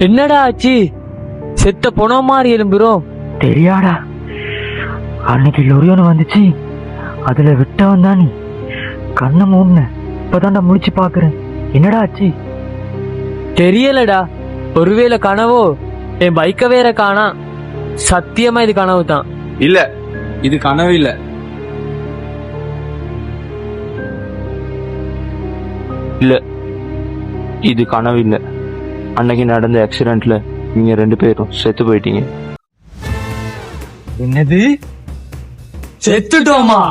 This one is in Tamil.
என்னடா ஆச்சு? செத்த பொண மாதிரி எழும்புறோம். தெரியாடா, அன்னைக்கு லொரியோன்னு வந்துச்சு, அதுல விட்டவன் தான் நீ. கண்ணை மூணு இப்பதான்டா முடிச்சு பாக்குறேன். என்னடா ஆச்சு? தெரியலடா, ஒருவேளை கனவோ? என் பைக்க வேற காணா. சத்தியமா இது கனவு தான். இல்ல, இது கனவு இல்ல. இல்ல, இது கனவு இல்ல. அன்னைக்கு நடந்த ஆக்சிடென்ட்ல நீங்க 2 பேரும் செத்து போயிட்டீங்க. என்னது? செத்துட்டோமா?